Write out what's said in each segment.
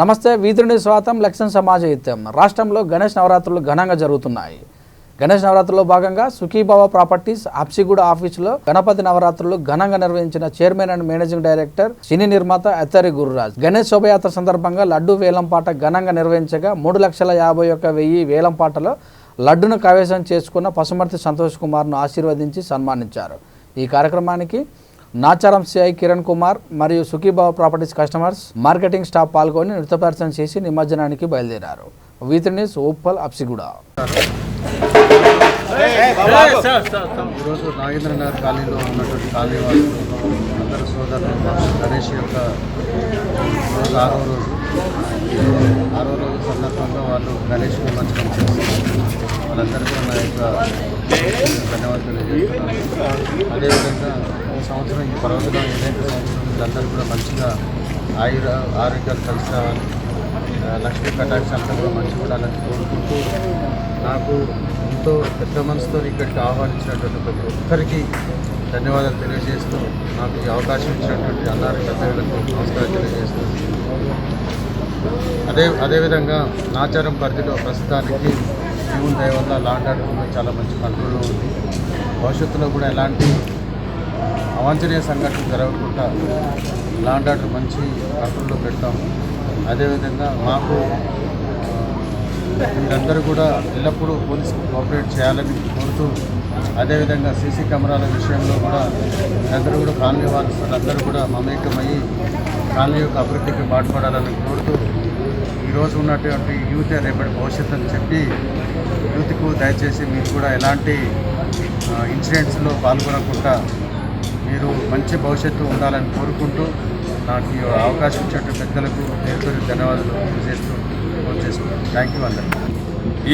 నమస్తే వీధుని స్వాతం లక్ష్మణ సమాజహిత్యం రాష్ట్రంలో గణేష్ నవరాత్రులు ఘనంగా జరుగుతున్నాయి. గణేష్ నవరాత్రుల్లో భాగంగా సుఖీభవ ప్రాపర్టీస్ అప్సిగూడ ఆఫీసులో గణపతి నవరాత్రులు ఘనంగా నిర్వహించిన చైర్మన్ అండ్ మేనేజింగ్ డైరెక్టర్ సినీ నిర్మాత అత్తరి గురురాజ్ గణేష్ శోభయాత్ర సందర్భంగా లడ్డు వేలంపాట ఘనంగా నిర్వహించగా 3,51,000 వేలంపాటలో లడ్డును కైవసం చేసుకున్న పసుమర్తి సంతోష్ కుమార్ను ఆశీర్వదించి సన్మానించారు. ఈ కార్యక్రమానికి నాచారం సిఐ కిరణ్ కుమార్ మరియు Sukhibhava properties customers marketing staff పాల్గొని నృత్య ప్రదర్శన చేసి నిమజ్జనానికి బయలుదేరారు. వీతి న్యూస్ ఉప్పల్ అప్సిగూడ. ఈరోజు నాగేంద్రనగర్ కాలనీలో ఉన్నటువంటి కాలనీ వాళ్ళు అందరూ సోదరులు గణేష్ యొక్క రోజు ఆరో రోజు సందర్భంగా వాళ్ళు గణేష్ నిమజ్జనం చేస్తారు. వాళ్ళందరికీ నా యొక్క ధన్యవాదాలు తెలియజేస్తున్నాను. అదేవిధంగా ఈ సంవత్సరం ఈ పర్వదినం ఏదైతే సంవత్సరం వీళ్ళందరూ కూడా మంచిగా ఆరోగ్యాలు కలిసి రావాలి, లక్ష్మీ కటాక్షాలతో కూడా మంచిగా ఉండాలని కోరుకుంటూ నాకు ఎంతో పెద్ద మనసుతో ఇక్కడికి ఆహ్వానించినటువంటి ప్రతి ఒక్కరికి ధన్యవాదాలు తెలియజేస్తూ నాకు ఈ అవకాశం ఇచ్చినటువంటి అన్నారి పెద్దలకు నమస్కారం తెలియజేస్తూ అదేవిధంగా నాచారం పరిధిలో ప్రస్తుతానికి దేవుని దయ వల్ల లాండ్ ఆర్డర్ చాలా మంచి కంట్రోల్లో ఉంది. భవిష్యత్తులో కూడా ఎలాంటి అవాంఛనీయ సంఘటనలు జరగకుండా లాండ్ ఆర్డర్ మంచి కంట్రోల్లో పెడతాము. అదేవిధంగా మాకు వీళ్ళందరూ కూడా ఎల్లప్పుడూ పోలీసుకు కోఆపరేట్ చేయాలని కోరుతూ, అదేవిధంగా సీసీ కెమెరాల విషయంలో కూడా వీళ్ళందరూ కూడా కాలనీ వాళ్ళందరూ కూడా మమేకమయ్యి కాలనీ యొక్క అభివృద్ధికి పాటుపడాలని కోరుతూ, ఈరోజు ఉన్నటువంటి యూత్ రేపటి భవిష్యత్తు అని చెప్పి యూత్కు దయచేసి మీరు కూడా ఎలాంటి ఇన్సిడెంట్స్లో పాల్గొనకుండా మీరు మంచి భవిష్యత్తు ఉండాలని కోరుకుంటూ నాకు ఈ అవకాశం ఇచ్చేటువంటి పెద్దలకు పేరు ధన్యవాదాలు తెలియజేస్తూ ఫోన్ చేసుకుంటాను. థ్యాంక్ యూ అందరికీ.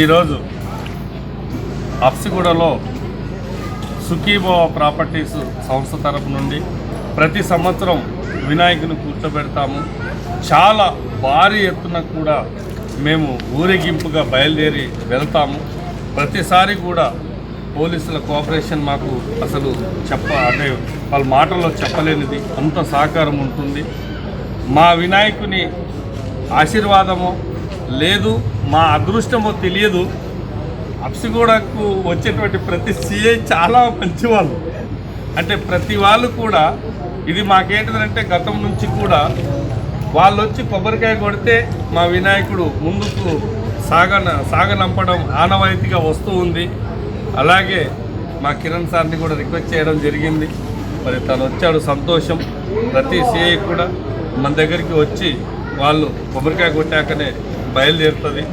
ఈరోజు అప్సిగూడలో సుఖీభవ ప్రాపర్టీస్ సంస్థ తరపు నుండి ప్రతి సంవత్సరం వినాయకుని కూర్చోబెడతాము. చాలా భారీ ఎత్తున కూడా మేము ఊరేగింపుగా బయలుదేరి వెళ్తాము. ప్రతిసారి కూడా పోలీసుల కోఆపరేషన్ మాకు అసలు అంటే వాళ్ళ మాటల్లో చెప్పలేనిది, అంత సహకారం ఉంటుంది. మా వినాయకుని ఆశీర్వాదమో లేదు మా అదృష్టమో తెలియదు. అప్సిగూడకు వచ్చేటువంటి ప్రతి సిఐ చాలా మంచివాళ్ళు. అంటే ప్రతి వాళ్ళు కూడా ఇది మాకేంటిదంటే గతం నుంచి కూడా వాళ్ళు వచ్చి కొబ్బరికాయ కొడితే మా వినాయకుడు ముందుకు సాగనంపడం ఆనవాయితీగా వస్తూ ఉంది. అలాగే మా కిరణ్ సార్ని కూడా రిక్వెస్ట్ చేయడం జరిగింది. మరి తను వచ్చాడు, సంతోషం. ప్రతి సిఐ కూడా మన దగ్గరికి వచ్చి వాళ్ళు కొబ్బరికాయ కొట్టాకనే బయలుదేరుతుంది.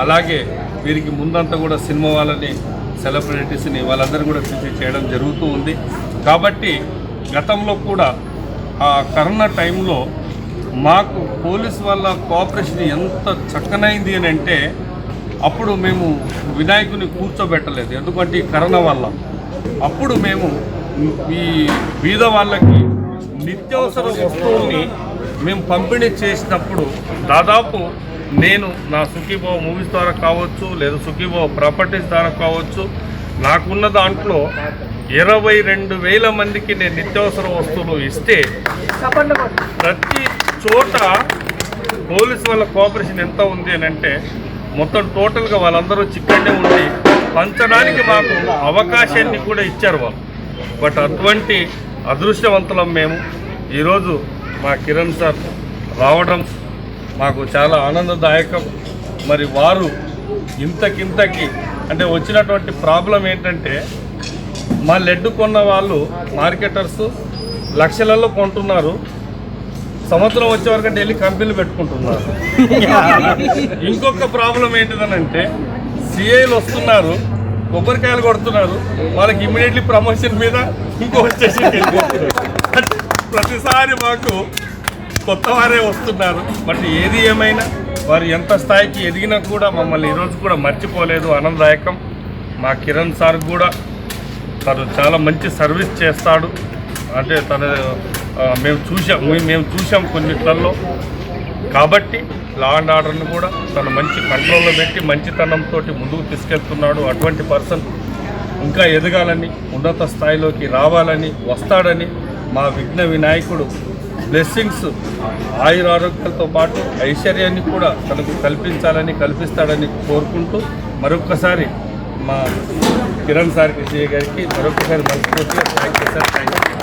అలాగే వీరికి ముందంతా కూడా సినిమా వాళ్ళని, సెలబ్రిటీస్ని వాళ్ళందరూ కూడా చేయడం జరుగుతూ ఉంది. కాబట్టి గతంలో కూడా ఆ కరోనా టైంలో మాకు పోలీసు వాళ్ళ కోఆపరేషన్ ఎంత చక్కనైంది అని అంటే, అప్పుడు మేము వినాయకుని కూర్చోబెట్టలేదు, ఎందుకంటే ఈ కరోనా వల్ల. అప్పుడు మేము ఈ బీద వాళ్ళకి నిత్యావసర వస్తువుల్ని మేము పంపిణీ చేసినప్పుడు దాదాపు నేను నా సుఖీభవ మూవీస్ ద్వారా కావచ్చు, లేదా సుఖీభవ ప్రాపర్టీస్ ద్వారా కావచ్చు, నాకున్న దాంట్లో 22,000 మందికి నేను నిత్యావసర వస్తువులు ఇస్తే ప్రతి చోట పోలీసు వాళ్ళ కోఆపరేషన్ ఎంత ఉంది అని అంటే, మొత్తం టోటల్గా వాళ్ళందరూ చిక్కడే ఉండి పంచడానికి మాకు అవకాశాన్ని కూడా ఇచ్చారు వాళ్ళు. బట్ అటువంటి అదృష్టవంతులం మేము. ఈరోజు మా కిరణ్ సార్ రావడం మాకు చాలా ఆనందదాయకం. మరి వారు ఇంతకింతకి అంటే వచ్చినటువంటి ప్రాబ్లం ఏంటంటే, మా లడ్డు కొన్న వాళ్ళు మార్కెటర్స్ లక్షలలో కొంటున్నారు, సంవత్సరం వచ్చే వరకు ఢిల్లీ కంపెనీలు పెట్టుకుంటున్నారు. ఇంకొక ప్రాబ్లం ఏంటిదనంటే, సిఐలు వస్తున్నారు, కొబ్బరికాయలు కొడుతున్నారు, వాళ్ళకి ఇమ్మీడియట్లీ ప్రమోషన్ మీద ఇంకో స్టేషన్కి వెళ్ళిపోతున్నారు. ప్రతిసారి మాకు కొత్త వారే వస్తున్నారు. బట్ ఏది ఏమైనా వారు ఎంత స్థాయికి ఎదిగినా కూడా మమ్మల్ని ఈరోజు కూడా మర్చిపోలేదు, ఆనందదాయకం. మా కిరణ్ సార్ కూడా తను చాలా మంచి సర్వీస్ చేస్తాడు. అంటే మేము చూసాం కొన్నిట్లలో. కాబట్టి లా అండ్ ఆర్డర్ను కూడా తను మంచి కంట్రోల్లో పెట్టి మంచితనంతో ముందుకు తీసుకెళ్తున్నాడు. అటువంటి పర్సన్ ఇంకా ఎదగాలని, ఉన్నత స్థాయిలోకి రావాలని, వస్తాడని మా విఘ్న వినాయకుడు బ్లెస్సింగ్స్ ఆయురారోగ్యాలతో పాటు ఐశ్వర్యాన్ని కూడా తనకు కల్పిస్తాడని కోరుకుంటూ మరొక్కసారి మా కిరణ్ సార్ గారికి మరొకసారి మనస్ఫూర్తిగా thank you sir. Thank you.